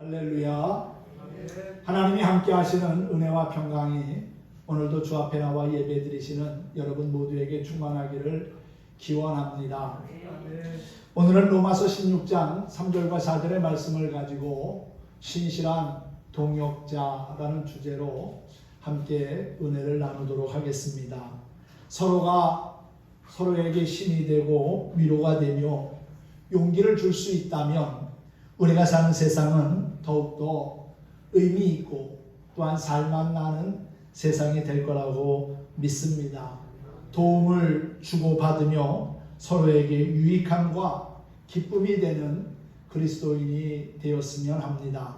할렐루야. 하나님이 함께 하시는 은혜와 평강이 오늘도 주 앞에 나와 예배 드리시는 여러분 모두에게 충만하기를 기원합니다. 오늘은 로마서 16장 3절과 4절의 말씀을 가지고 신실한 동역자라는 주제로 함께 은혜를 나누도록 하겠습니다. 서로가 서로에게 힘이 되고 위로가 되며 용기를 줄 수 있다면 우리가 사는 세상은 더욱더 의미 있고 또한 살맛 나는 세상이 될 거라고 믿습니다. 도움을 주고받으며 서로에게 유익함과 기쁨이 되는 그리스도인이 되었으면 합니다.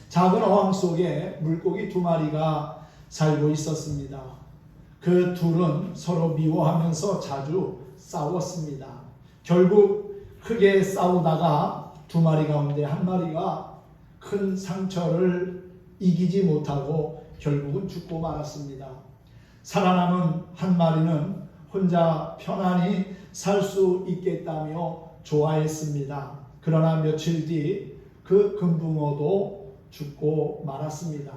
작은 어항 속에 물고기 2마리가 살고 있었습니다. 그 둘은 서로 미워하면서 자주 싸웠습니다. 결국 크게 싸우다가 2마리 가운데 1마리가 큰 상처를 이기지 못하고 결국은 죽고 말았습니다. 살아남은 1마리는 혼자 편안히 살 수 있겠다며 좋아했습니다. 그러나 며칠 뒤 그 금붕어도 죽고 말았습니다.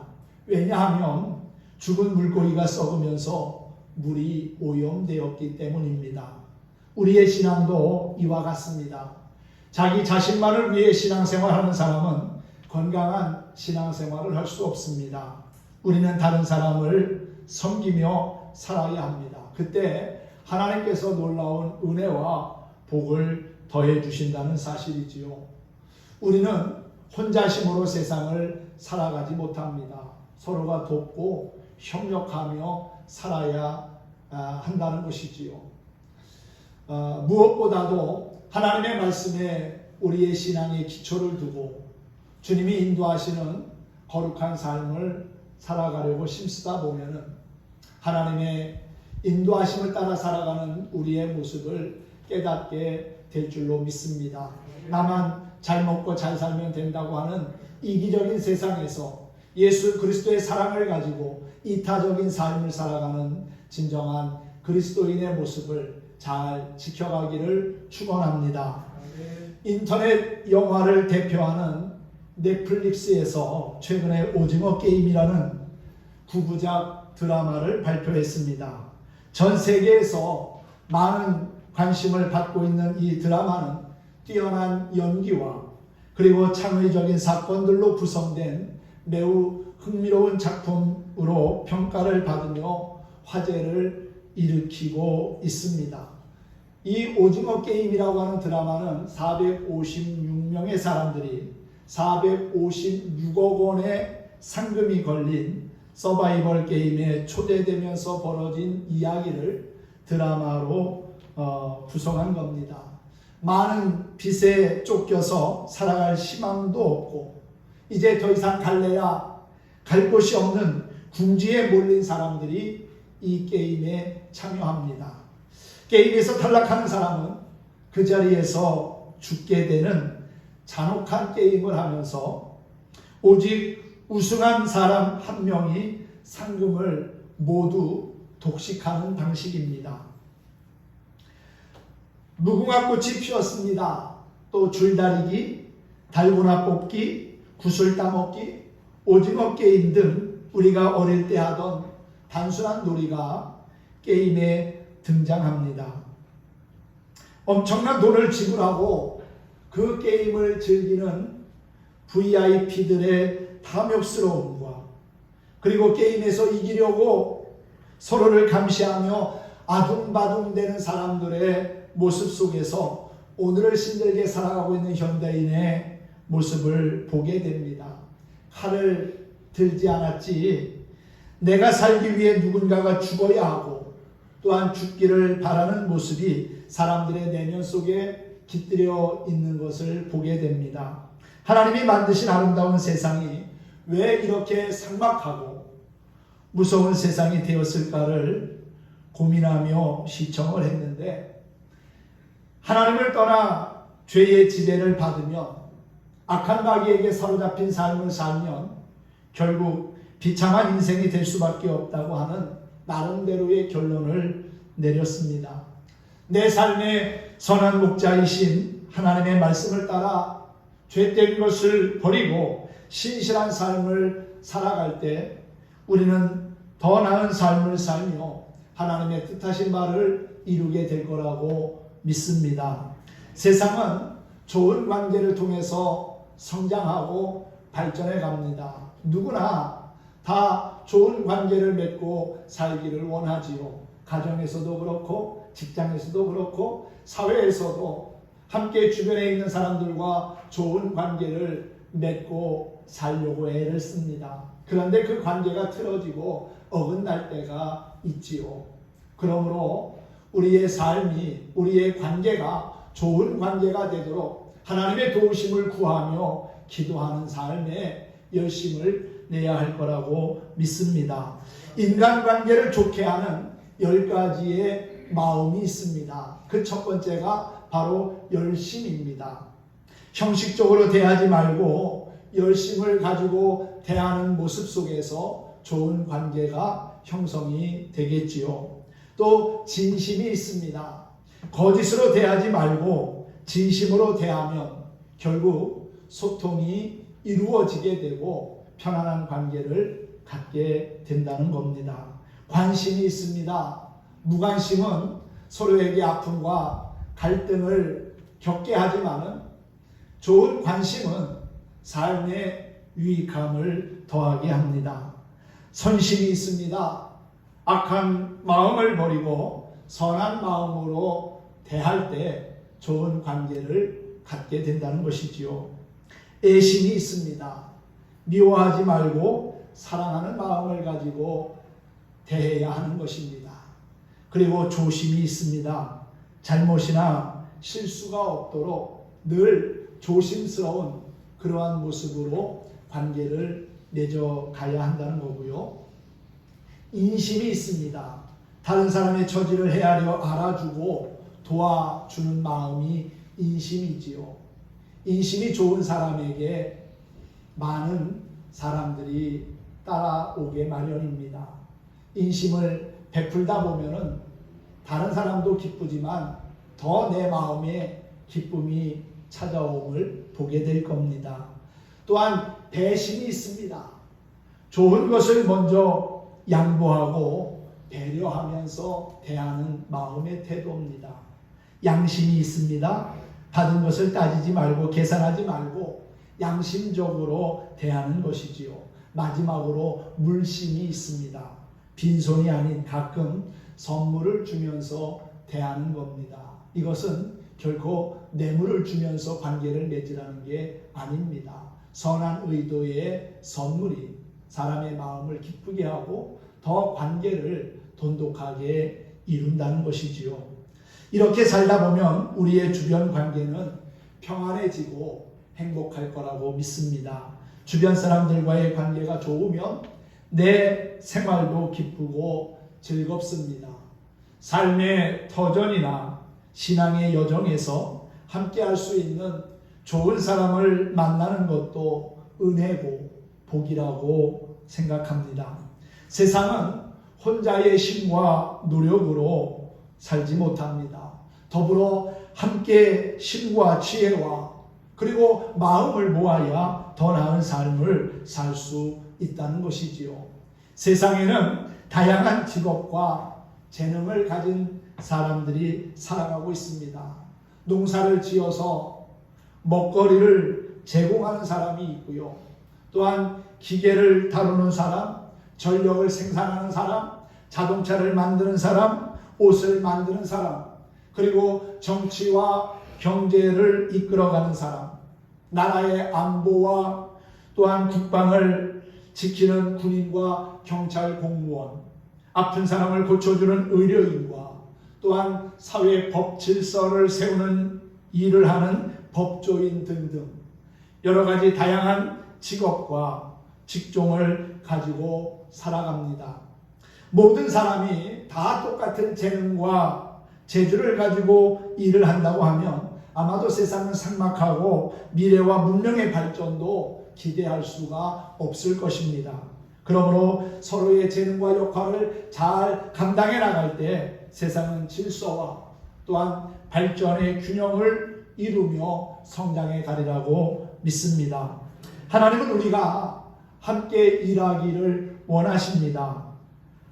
왜냐하면 죽은 물고기가 썩으면서 물이 오염되었기 때문입니다. 우리의 신앙도 이와 같습니다. 자기 자신만을 위해 신앙생활하는 사람은 건강한 신앙생활을 할 수 없습니다. 우리는 다른 사람을 섬기며 살아야 합니다. 그때 하나님께서 놀라운 은혜와 복을 더해 주신다는 사실이지요. 우리는 혼자심으로 세상을 살아가지 못합니다. 서로가 돕고 협력하며 살아야 한다는 것이지요. 무엇보다도 하나님의 말씀에 우리의 신앙의 기초를 두고 주님이 인도하시는 거룩한 삶을 살아가려고 힘쓰다 보면은 하나님의 인도하심을 따라 살아가는 우리의 모습을 깨닫게 될 줄로 믿습니다. 나만 잘 먹고 잘 살면 된다고 하는 이기적인 세상에서 예수 그리스도의 사랑을 가지고 이타적인 삶을 살아가는 진정한 그리스도인의 모습을 잘 지켜가기를 축원합니다. 인터넷 영화를 대표하는 넷플릭스에서 최근에 오징어 게임이라는 9부작 드라마를 발표했습니다. 전 세계에서 많은 관심을 받고 있는 이 드라마는 뛰어난 연기와 그리고 창의적인 사건들로 구성된 매우 흥미로운 작품으로 평가를 받으며 화제를 일으키고 있습니다. 이 오징어 게임이라고 하는 드라마는 456명의 사람들이 456억 원의 상금이 걸린 서바이벌 게임에 초대되면서 벌어진 이야기를 드라마로 구성한 겁니다. 많은 빚에 쫓겨서 살아갈 희망도 없고 이제 더 이상 갈래야 갈 곳이 없는 궁지에 몰린 사람들이 이 게임에 참여합니다. 게임에서 탈락하는 사람은 그 자리에서 죽게 되는 잔혹한 게임을 하면서 오직 우승한 사람 1명이 상금을 모두 독식하는 방식입니다. 무궁화꽃이 피었습니다. 또 줄다리기, 달고나 뽑기, 구슬 따먹기, 오징어 게임 등 우리가 어릴 때 하던 단순한 놀이가 게임에 등장합니다. 엄청난 돈을 지불하고 그 게임을 즐기는 VIP들의 탐욕스러움과 그리고 게임에서 이기려고 서로를 감시하며 아둥바둥대는 사람들의 모습 속에서 오늘을 힘들게 살아가고 있는 현대인의 모습을 보게 됩니다. 칼을 들지 않았지 내가 살기 위해 누군가가 죽어야 하고 또한 죽기를 바라는 모습이 사람들의 내면 속에 깃들여 있는 것을 보게 됩니다. 하나님이 만드신 아름다운 세상이 왜 이렇게 삭막하고 무서운 세상이 되었을까를 고민하며 시청을 했는데 하나님을 떠나 죄의 지배를 받으며 악한 마귀에게 사로잡힌 삶을 살면 결국 비참한 인생이 될 수밖에 없다고 하는 나름대로의 결론을 내렸습니다. 내 삶의 선한 목자이신 하나님의 말씀을 따라 죄된 것을 버리고 신실한 삶을 살아갈 때 우리는 더 나은 삶을 살며 하나님의 뜻하신 바를 이루게 될 거라고 믿습니다. 세상은 좋은 관계를 통해서 성장하고 발전해 갑니다. 누구나 다 좋은 관계를 맺고 살기를 원하지요. 가정에서도 그렇고 직장에서도 그렇고 사회에서도 함께 주변에 있는 사람들과 좋은 관계를 맺고 살려고 애를 씁니다. 그런데 그 관계가 틀어지고 어긋날 때가 있지요. 그러므로 우리의 삶이, 우리의 관계가 좋은 관계가 되도록 하나님의 도우심을 구하며 기도하는 삶에 열심을 내야 할 거라고 믿습니다. 인간관계를 좋게 하는 10가지의 마음이 있습니다. 그 첫 번째가 바로 열심입니다. 형식적으로 대하지 말고 열심을 가지고 대하는 모습 속에서 좋은 관계가 형성이 되겠지요. 또 진심이 있습니다. 거짓으로 대하지 말고 진심으로 대하면 결국 소통이 이루어지게 되고 편안한 관계를 갖게 된다는 겁니다. 관심이 있습니다. 무관심은 서로에게 아픔과 갈등을 겪게 하지만은 좋은 관심은 삶의 유익함을 더하게 합니다. 선심이 있습니다. 악한 마음을 버리고 선한 마음으로 대할 때 좋은 관계를 갖게 된다는 것이지요. 애심이 있습니다. 미워하지 말고 사랑하는 마음을 가지고 대해야 하는 것입니다. 그리고 조심이 있습니다. 잘못이나 실수가 없도록 늘 조심스러운 그러한 모습으로 관계를 맺어가야 한다는 거고요. 인심이 있습니다. 다른 사람의 처지를 헤아려 알아주고 도와주는 마음이 인심이지요. 인심이 좋은 사람에게 많은 사람들이 따라오게 마련입니다. 인심을 베풀다 보면은 다른 사람도 기쁘지만 더 내 마음에 기쁨이 찾아옴을 보게 될 겁니다. 또한 배심이 있습니다. 좋은 것을 먼저 양보하고 배려하면서 대하는 마음의 태도입니다. 양심이 있습니다. 받은 것을 따지지 말고 계산하지 말고 양심적으로 대하는 것이지요. 마지막으로 물심이 있습니다. 빈손이 아닌 가끔 선물을 주면서 대하는 겁니다. 이것은 결코 뇌물을 주면서 관계를 맺으라는 게 아닙니다. 선한 의도의 선물이 사람의 마음을 기쁘게 하고 더 관계를 돈독하게 이룬다는 것이지요. 이렇게 살다 보면 우리의 주변 관계는 평안해지고 행복할 거라고 믿습니다. 주변 사람들과의 관계가 좋으면 내 생활도 기쁘고 즐겁습니다. 삶의 터전이나 신앙의 여정에서 함께 할 수 있는 좋은 사람을 만나는 것도 은혜고 복이라고 생각합니다. 세상은 혼자의 힘과 노력으로 살지 못합니다. 더불어 함께 힘과 지혜와 그리고 마음을 모아야 더 나은 삶을 살 수 있다는 것이지요. 세상에는 다양한 직업과 재능을 가진 사람들이 살아가고 있습니다. 농사를 지어서 먹거리를 제공하는 사람이 있고요. 또한 기계를 다루는 사람, 전력을 생산하는 사람, 자동차를 만드는 사람, 옷을 만드는 사람, 그리고 정치와 경제를 이끌어가는 사람, 나라의 안보와 또한 국방을 지키는 군인과 경찰 공무원, 아픈 사람을 고쳐주는 의료인과 또한 사회 법 질서를 세우는 일을 하는 법조인 등등 여러 가지 다양한 직업과 직종을 가지고 살아갑니다. 모든 사람이 다 똑같은 재능과 재주를 가지고 일을 한다고 하면 아마도 세상은 삭막하고 미래와 문명의 발전도 기대할 수가 없을 것입니다. 그러므로 서로의 재능과 역할을 잘 감당해 나갈 때 세상은 질서와 또한 발전의 균형을 이루며 성장해 가리라고 믿습니다. 하나님은 우리가 함께 일하기를 원하십니다.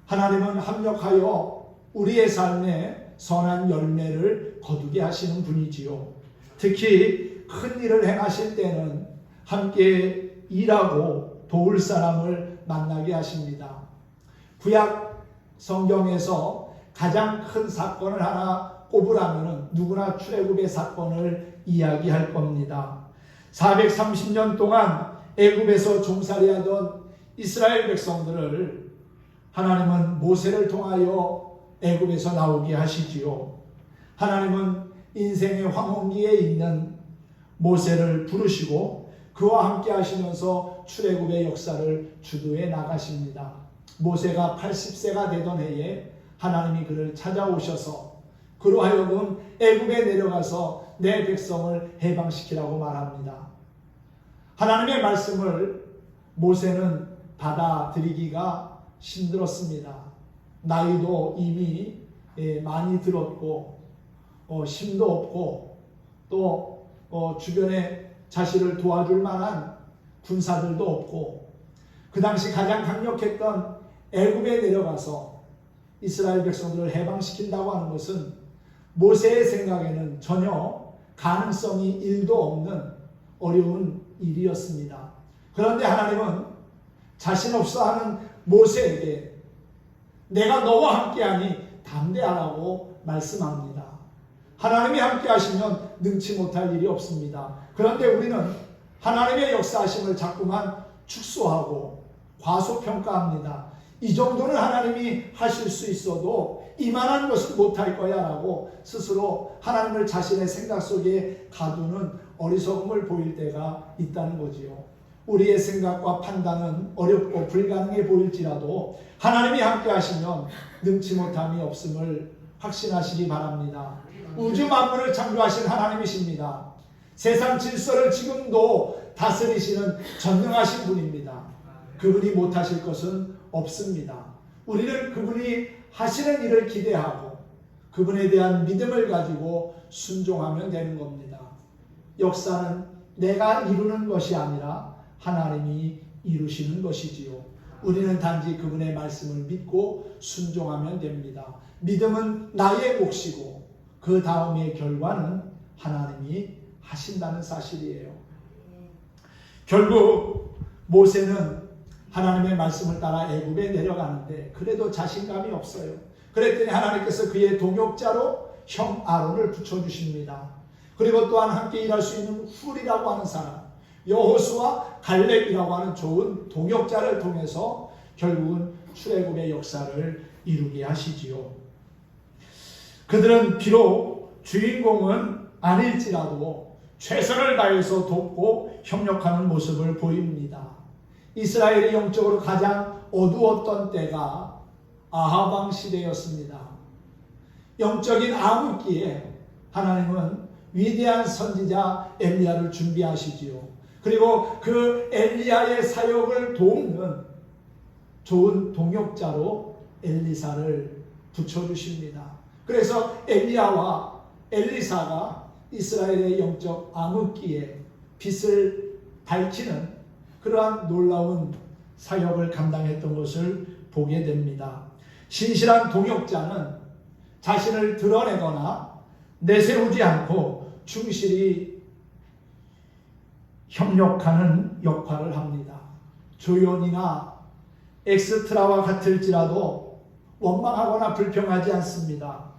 하나님은 합력하여 우리의 삶에 선한 열매를 거두게 하시는 분이지요. 특히 큰 일을 행하실 때는 함께 일하고 도울 사람을 만나게 하십니다. 구약 성경에서 가장 큰 사건을 하나 꼽으라면 누구나 출애굽의 사건을 이야기할 겁니다. 430년 동안 애굽에서 종살이하던 이스라엘 백성들을 하나님은 모세를 통하여 애굽에서 나오게 하시지요. 하나님은 인생의 황혼기에 있는 모세를 부르시고 그와 함께 하시면서 출애굽의 역사를 주도해 나가십니다. 모세가 80세가 되던 해에 하나님이 그를 찾아오셔서 그로 하여금 애굽에 내려가서 내 백성을 해방시키라고 말합니다. 하나님의 말씀을 모세는 받아들이기가 힘들었습니다. 나이도 이미 많이 들었고 힘도 없고 또 주변에 자신을 도와줄 만한 군사들도 없고 그 당시 가장 강력했던 애굽에 내려가서 이스라엘 백성들을 해방시킨다고 하는 것은 모세의 생각에는 전혀 가능성이 1도 없는 어려운 일이었습니다. 그런데 하나님은 자신 없어 하는 모세에게 내가 너와 함께하니 담대하라고 말씀합니다. 하나님이 함께 하시면 능치 못할 일이 없습니다. 그런데 우리는 하나님의 역사하심을 자꾸만 축소하고 과소평가합니다. 이 정도는 하나님이 하실 수 있어도 이만한 것은 못할 거야 라고 스스로 하나님을 자신의 생각 속에 가두는 어리석음을 보일 때가 있다는 거지요. 우리의 생각과 판단은 어렵고 불가능해 보일지라도 하나님이 함께 하시면 능치 못함이 없음을 확신하시기 바랍니다. 우주 만물을 창조하신 하나님이십니다. 세상 질서를 지금도 다스리시는 전능하신 분입니다. 그분이 못하실 것은 없습니다. 우리는 그분이 하시는 일을 기대하고 그분에 대한 믿음을 가지고 순종하면 되는 겁니다. 역사는 내가 이루는 것이 아니라 하나님이 이루시는 것이지요. 우리는 단지 그분의 말씀을 믿고 순종하면 됩니다. 믿음은 나의 몫이고 그 다음의 결과는 하나님이 하신다는 사실이에요. 결국 모세는 하나님의 말씀을 따라 애굽에 내려가는데 그래도 자신감이 없어요. 그랬더니 하나님께서 그의 동역자로 형 아론을 붙여주십니다. 그리고 또한 함께 일할 수 있는 훌이라고 하는 사람, 여호수아 갈렙이라고 하는 좋은 동역자를 통해서 결국은 출애굽의 역사를 이루게 하시지요. 그들은 비록 주인공은 아닐지라도 최선을 다해서 돕고 협력하는 모습을 보입니다. 이스라엘이 영적으로 가장 어두웠던 때가 아하방 시대였습니다. 영적인 암흑기에 하나님은 위대한 선지자 엘리야를 준비하시지요. 그리고 그 엘리야의 사역을 돕는 좋은 동역자로 엘리사를 붙여주십니다. 그래서 엘리야와 엘리사가 이스라엘의 영적 암흑기에 빛을 밝히는 그러한 놀라운 사역을 감당했던 것을 보게 됩니다. 신실한 동역자는 자신을 드러내거나 내세우지 않고 충실히 협력하는 역할을 합니다. 조연이나 엑스트라와 같을지라도 원망하거나 불평하지 않습니다.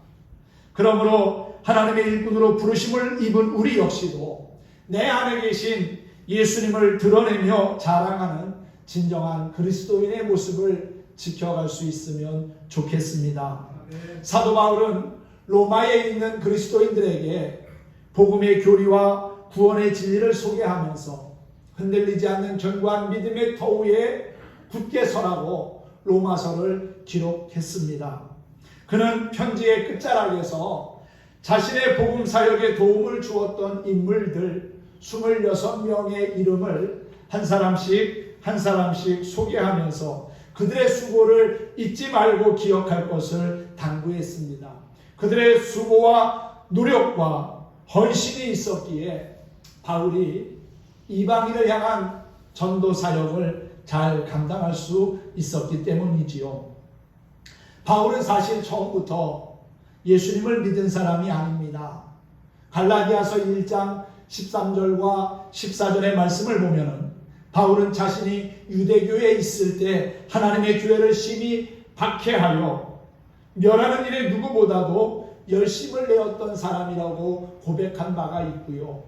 그러므로 하나님의 일꾼으로 부르심을 입은 우리 역시도 내 안에 계신 예수님을 드러내며 자랑하는 진정한 그리스도인의 모습을 지켜갈 수 있으면 좋겠습니다. 사도 바울은 로마에 있는 그리스도인들에게 복음의 교리와 구원의 진리를 소개하면서 흔들리지 않는 견고한 믿음의 터 위에 굳게 서라고 로마서를 기록했습니다. 그는 편지의 끝자락에서 자신의 복음 사역에 도움을 주었던 인물들 26명의 이름을 한 사람씩 소개하면서 그들의 수고를 잊지 말고 기억할 것을 당부했습니다. 그들의 수고와 노력과 헌신이 있었기에 바울이 이방인을 향한 전도 사역을 잘 감당할 수 있었기 때문이지요. 바울은 사실 처음부터 예수님을 믿은 사람이 아닙니다. 갈라디아서 1장 13절과 14절의 말씀을 보면은 바울은 자신이 유대교에 있을 때 하나님의 교회를 심히 박해하여 멸하는 일에 누구보다도 열심을 내었던 사람이라고 고백한 바가 있고요.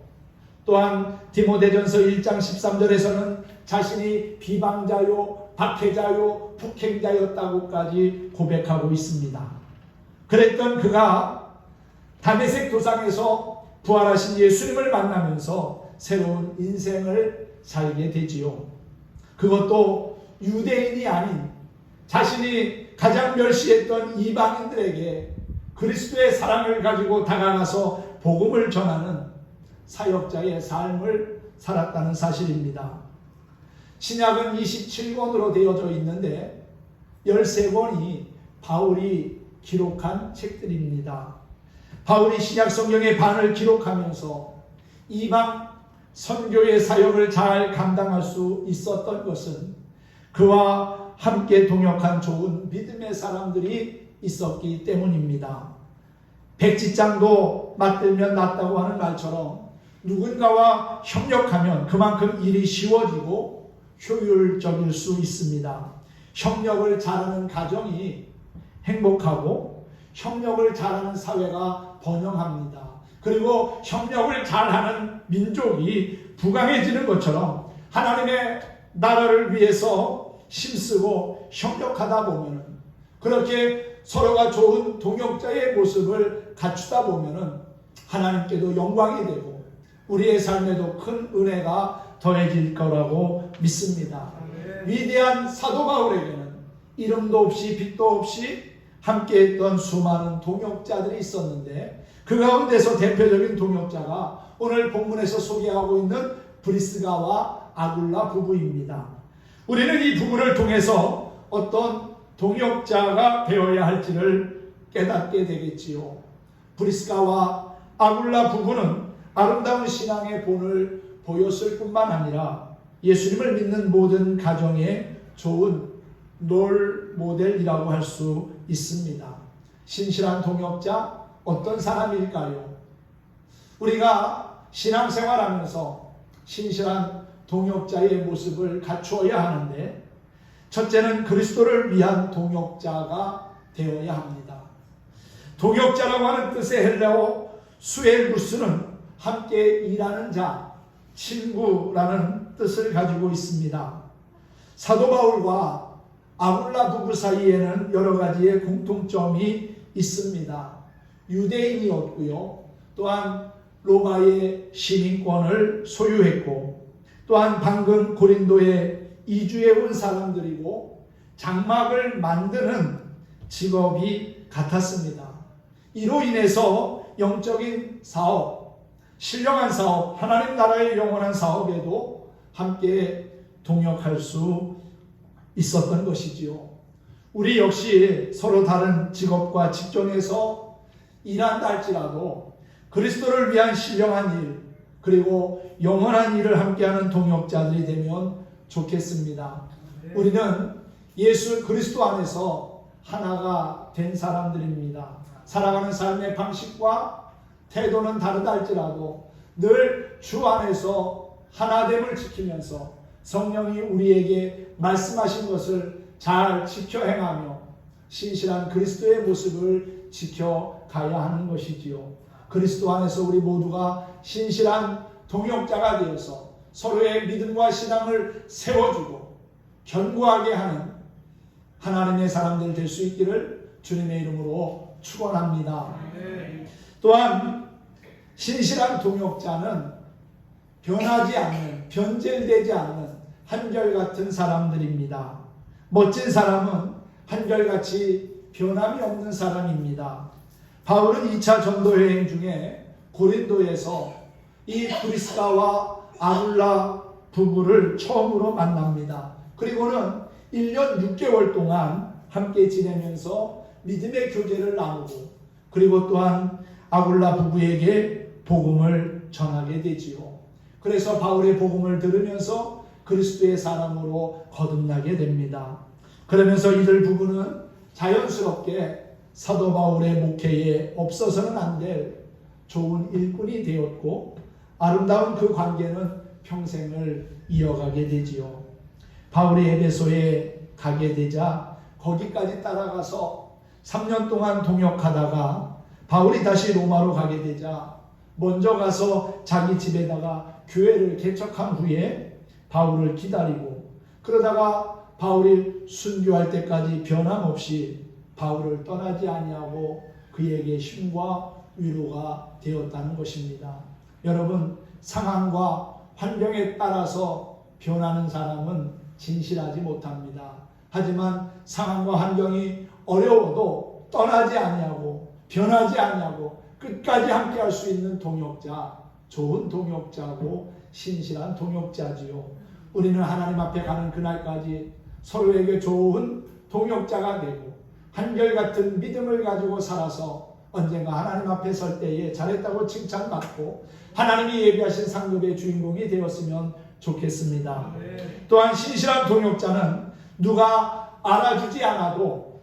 또한 디모데전서 1장 13절에서는 자신이 비방자요, 박해자요, 폭행자였다고까지 고백하고 있습니다. 그랬던 그가 다메섹 도상에서 부활하신 예수님을 만나면서 새로운 인생을 살게 되지요. 그것도 유대인이 아닌 자신이 가장 멸시했던 이방인들에게 그리스도의 사랑을 가지고 다가가서 복음을 전하는 사역자의 삶을 살았다는 사실입니다. 신약은 27권으로 되어져 있는데 13권이 바울이 기록한 책들입니다. 바울이 신약 성경의 반을 기록하면서 이방 선교의 사역을 잘 감당할 수 있었던 것은 그와 함께 동역한 좋은 믿음의 사람들이 있었기 때문입니다. 백지장도 맞들면 낫다고 하는 말처럼 누군가와 협력하면 그만큼 일이 쉬워지고 효율적일 수 있습니다. 협력을 잘하는 가정이 행복하고 협력을 잘하는 사회가 번영합니다. 그리고 협력을 잘하는 민족이 부강해지는 것처럼 하나님의 나라를 위해서 힘쓰고 협력하다 보면 그렇게 서로가 좋은 동역자의 모습을 갖추다 보면 하나님께도 영광이 되고 우리의 삶에도 큰 은혜가 더해질 거라고 믿습니다. 위대한 사도 바울에게는 이름도 없이 빛도 없이 함께했던 수많은 동역자들이 있었는데 그 가운데서 대표적인 동역자가 오늘 본문에서 소개하고 있는 브리스가와 아굴라 부부입니다. 우리는 이 부부를 통해서 어떤 동역자가 되어야 할지를 깨닫게 되겠지요. 브리스가와 아굴라 부부는 아름다운 신앙의 본을 보였을 뿐만 아니라 예수님을 믿는 모든 가정의 좋은 롤 모델이라고 할 수 있습니다. 신실한 동역자 어떤 사람일까요? 우리가 신앙생활하면서 신실한 동역자의 모습을 갖추어야 하는데 첫째는 그리스도를 위한 동역자가 되어야 합니다. 동역자라고 하는 뜻의 헬라어 수엘루스는 함께 일하는 자, 친구라는 뜻을 가지고 있습니다. 사도 바울과 아굴라 부부 사이에는 여러 가지의 공통점이 있습니다. 유대인이었고요. 또한 로마의 시민권을 소유했고 또한 방금 고린도에 이주해 온 사람들이고 장막을 만드는 직업이 같았습니다. 이로 인해서 영적인 사업, 신령한 사업, 하나님 나라의 영원한 사업에도 함께 동역할 수 있었던 것이지요. 우리 역시 서로 다른 직업과 직종에서 일한다 할지라도 그리스도를 위한 신령한 일 그리고 영원한 일을 함께하는 동역자들이 되면 좋겠습니다. 우리는 예수 그리스도 안에서 하나가 된 사람들입니다. 살아가는 삶의 방식과 태도는 다르다 할지라도 늘 주 안에서 하나됨을 지키면서 성령이 우리에게 말씀하신 것을 잘 지켜 행하며 신실한 그리스도의 모습을 지켜가야 하는 것이지요. 그리스도 안에서 우리 모두가 신실한 동역자가 되어서 서로의 믿음과 신앙을 세워주고 견고하게 하는 하나님의 사람들 될 수 있기를 주님의 이름으로 축원합니다. 또한 신실한 동역자는 변하지 않는, 변질되지 않는 한결같은 사람들입니다. 멋진 사람은 한결같이 변함이 없는 사람입니다. 바울은 2차 전도 여행 중에 고린도에서 이 브리스가와 아굴라 부부를 처음으로 만납니다. 그리고는 1년 6개월 동안 함께 지내면서 믿음의 교제를 나누고 그리고 또한 아굴라 부부에게 복음을 전하게 되지요. 그래서 바울의 복음을 들으면서 그리스도의 사람으로 거듭나게 됩니다. 그러면서 이들 부부는 자연스럽게 사도 바울의 목회에 없어서는 안 될 좋은 일꾼이 되었고 아름다운 그 관계는 평생을 이어가게 되지요. 바울이 에베소에 가게 되자 거기까지 따라가서 3년 동안 동역하다가 바울이 다시 로마로 가게 되자 먼저 가서 자기 집에다가 교회를 개척한 후에 바울을 기다리고 그러다가 바울이 순교할 때까지 변함없이 바울을 떠나지 아니하고 그에게 힘과 위로가 되었다는 것입니다. 여러분, 상황과 환경에 따라서 변하는 사람은 진실하지 못합니다. 하지만 상황과 환경이 어려워도 떠나지 아니하고 변하지 아니하고 끝까지 함께할 수 있는 동역자, 좋은 동역자고 신실한 동역자지요. 우리는 하나님 앞에 가는 그날까지 서로에게 좋은 동역자가 되고 한결같은 믿음을 가지고 살아서 언젠가 하나님 앞에 설 때에 잘했다고 칭찬받고 하나님이 예비하신 상급의 주인공이 되었으면 좋겠습니다. 또한 신실한 동역자는 누가 알아주지 않아도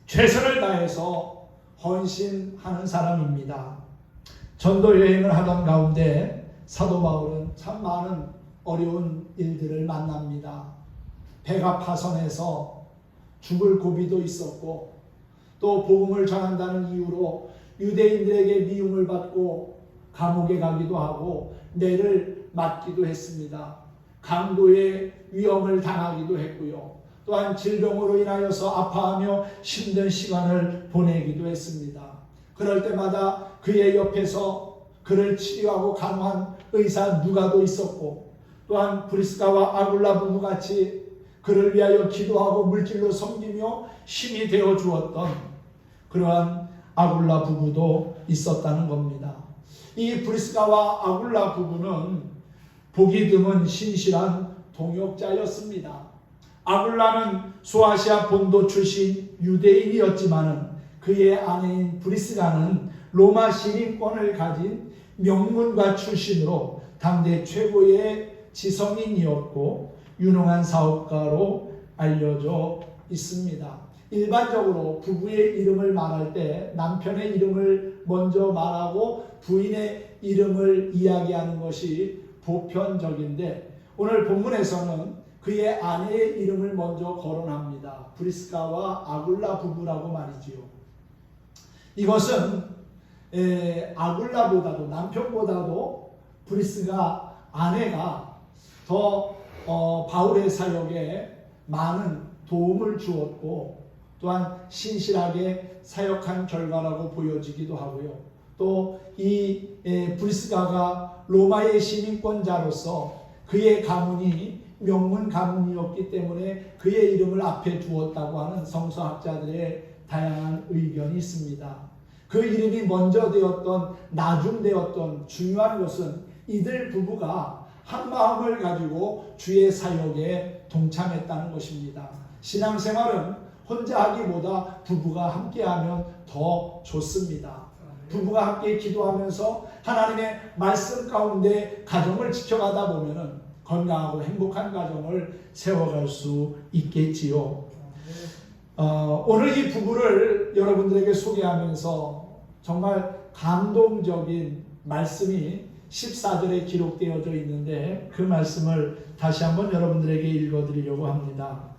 최선을 다해서 헌신하는 사람입니다. 전도 여행을 하던 가운데 사도 바울은 참 많은 어려운 일들을 만납니다. 배가 파선해서 죽을 고비도 있었고 또 복음을 전한다는 이유로 유대인들에게 미움을 받고 감옥에 가기도 하고 매를 맞기도 했습니다. 강도의 위험을 당하기도 했고요. 또한 질병으로 인하여서 아파하며 힘든 시간을 보내기도 했습니다. 그럴 때마다 그의 옆에서 그를 치료하고 간호한 의사 누가도 있었고 또한 브리스가와 아굴라 부부같이 그를 위하여 기도하고 물질로 섬기며 힘이 되어 주었던 그러한 아굴라 부부도 있었다는 겁니다. 이 브리스가와 아굴라 부부는 보기 드문 신실한 동역자였습니다. 아굴라는 소아시아 본도 출신 유대인이었지만 그의 아내인 브리스가는 로마 시민권을 가진 명문가 출신으로 당대 최고의 지성인이었고 유능한 사업가로 알려져 있습니다. 일반적으로 부부의 이름을 말할 때 남편의 이름을 먼저 말하고 부인의 이름을 이야기하는 것이 보편적인데 오늘 본문에서는 그의 아내의 이름을 먼저 거론합니다. 브리스가와 아굴라 부부라고 말이지요. 이것은 아굴라보다도 남편보다도 브리스가 아내가 더 바울의 사역에 많은 도움을 주었고 또한 신실하게 사역한 결과라고 보여지기도 하고요. 또 이 브리스가가 로마의 시민권자로서 그의 가문이 명문 가문이었기 때문에 그의 이름을 앞에 두었다고 하는 성서학자들의 다양한 의견이 있습니다. 그 이름이 먼저 되었던 나중 되었던 중요한 것은 이들 부부가 한 마음을 가지고 주의 사역에 동참했다는 것입니다. 신앙생활은 혼자 하기보다 부부가 함께하면 더 좋습니다. 부부가 함께 기도하면서 하나님의 말씀 가운데 가정을 지켜가다 보면은 건강하고 행복한 가정을 세워갈 수 있겠지요. 오늘 이 부부를 여러분들에게 소개하면서 정말 감동적인 말씀이 14절에 기록되어져 있는데 그 말씀을 다시 한번 여러분들에게 읽어드리려고 합니다.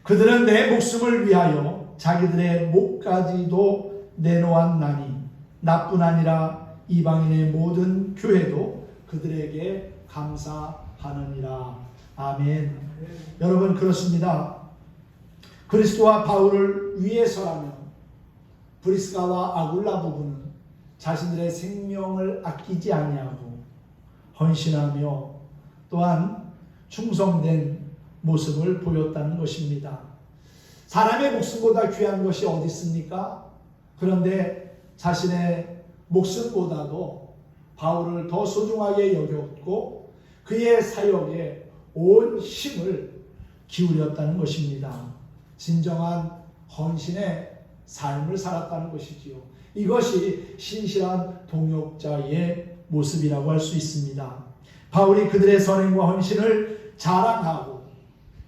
그들은 내 목숨을 위하여 자기들의 목까지도 내놓았나니 나뿐 아니라 이방인의 모든 교회도 그들에게 감사하느니라. 아멘. 여러분 그렇습니다. 그리스도와 바울을 위해서라면 브리스가와 아굴라 부부는 자신들의 생명을 아끼지 아니하고 헌신하며 또한 충성된 모습을 보였다는 것입니다. 사람의 목숨보다 귀한 것이 어디 있습니까? 그런데 자신의 목숨보다도 바울을 더 소중하게 여겼고 그의 사역에 온 힘을 기울였다는 것입니다. 진정한 헌신의 삶을 살았다는 것이지요. 이것이 신실한 동역자의 모습이라고 할 수 있습니다. 바울이 그들의 선행과 헌신을 자랑하고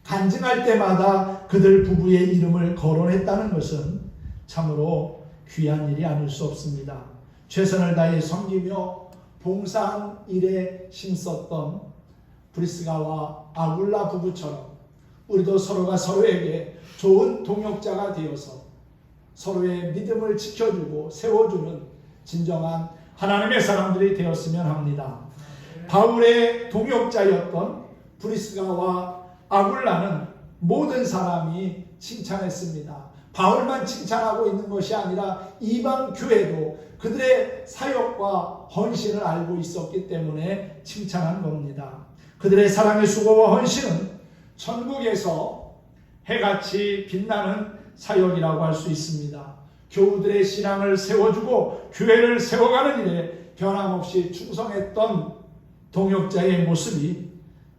간증할 때마다 그들 부부의 이름을 거론했다는 것은 참으로 귀한 일이 아닐 수 없습니다. 최선을 다해 섬기며 봉사한 일에 힘썼던 브리스가와 아굴라 부부처럼 우리도 서로가 서로에게 좋은 동역자가 되어서 서로의 믿음을 지켜주고 세워주는 진정한 하나님의 사람들이 되었으면 합니다. 바울의 동역자였던 브리스가와 아굴라는 모든 사람이 칭찬했습니다. 바울만 칭찬하고 있는 것이 아니라 이방 교회도 그들의 사역과 헌신을 알고 있었기 때문에 칭찬한 겁니다. 그들의 사랑의 수고와 헌신은 천국에서 해같이 빛나는 사역이라고 할 수 있습니다. 교우들의 신앙을 세워주고 교회를 세워가는 일에 변함없이 충성했던 동역자의 모습이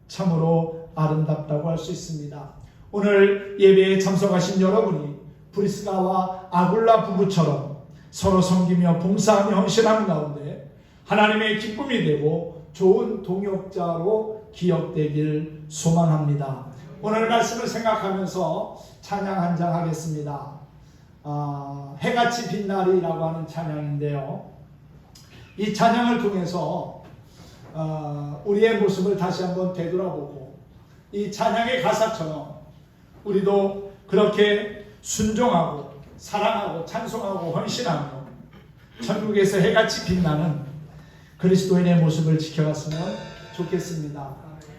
참으로 아름답다고 할 수 있습니다. 오늘 예배에 참석하신 여러분이 브리스가와 아굴라 부부처럼 서로 섬기며 봉사하며 헌신하는 가운데 하나님의 기쁨이 되고 좋은 동역자로 기억되길 소망합니다. 오늘 말씀을 생각하면서 찬양 한 장 하겠습니다. 해같이 빛나리라고 하는 찬양인데요. 이 찬양을 통해서 우리의 모습을 다시 한번 되돌아보고 이 찬양의 가사처럼 우리도 그렇게 순종하고 사랑하고 찬송하고 헌신하며 천국에서 해같이 빛나는 그리스도인의 모습을 지켜갔으면 좋겠습니다.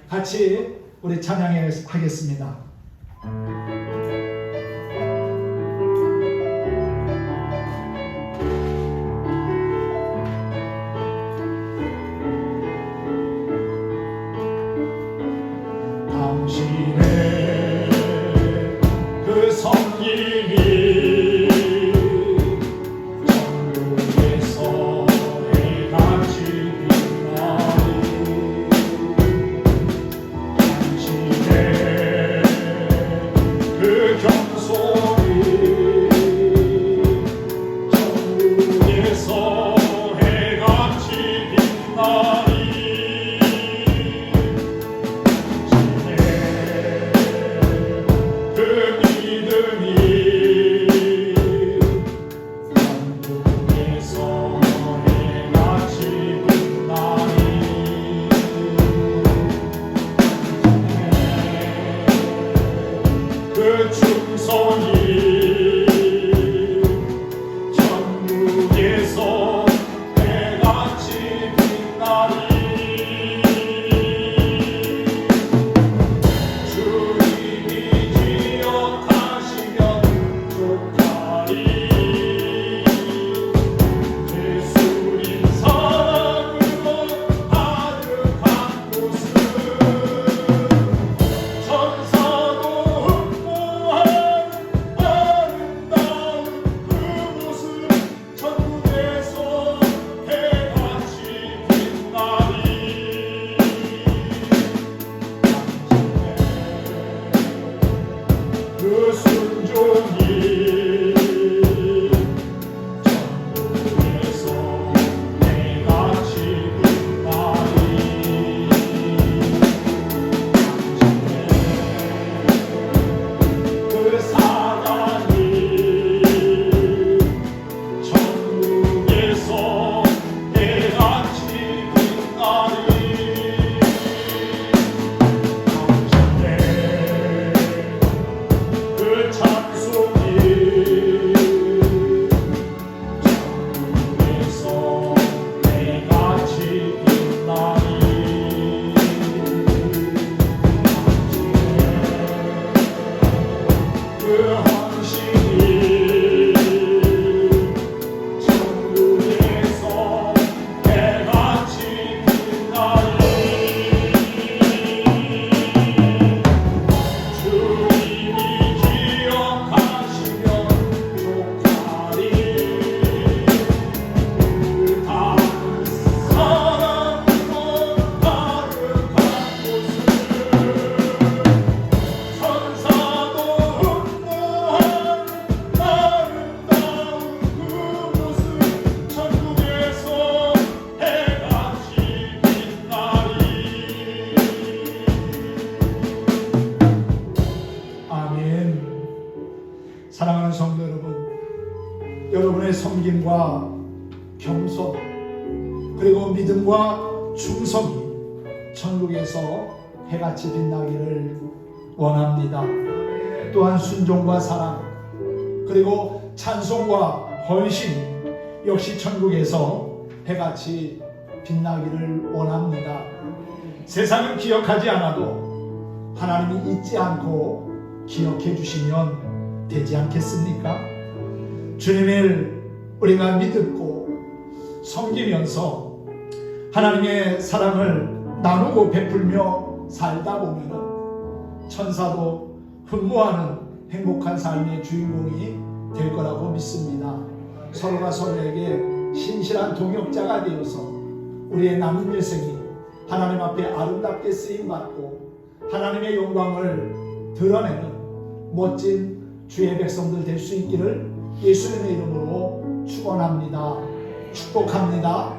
같이 우리 찬양하겠습니다. 당신의 그 섬김이 천국에서 해같이 빛나리 당신의 그 경솔이 천국에서 해같이 빛나리 그 충성이 천국에서 해같이 빛나리 주님이 기억하시면 좋다리 예수님 사랑으로 가득한 곳은 천사도 흠모할 섬김과 겸손 그리고 믿음과 충성이 천국에서 해같이 빛나기를 원합니다. 또한 순종과 사랑 그리고 찬송과 헌신 역시 천국에서 해같이 빛나기를 원합니다. 세상은 기억하지 않아도 하나님이 잊지 않고 기억해 주시면 되지 않겠습니까? 주님을 우리가 믿고 섬기면서 하나님의 사랑을 나누고 베풀며 살다 보면 천사도 흠모하는 행복한 삶의 주인공이 될 거라고 믿습니다. 서로가 서로에게 신실한 동역자가 되어서 우리의 남은 여생이 하나님 앞에 아름답게 쓰임받고 하나님의 영광을 드러내는 멋진 주의 백성들 될 수 있기를 예수님의 이름으로 축원합니다. 축복합니다.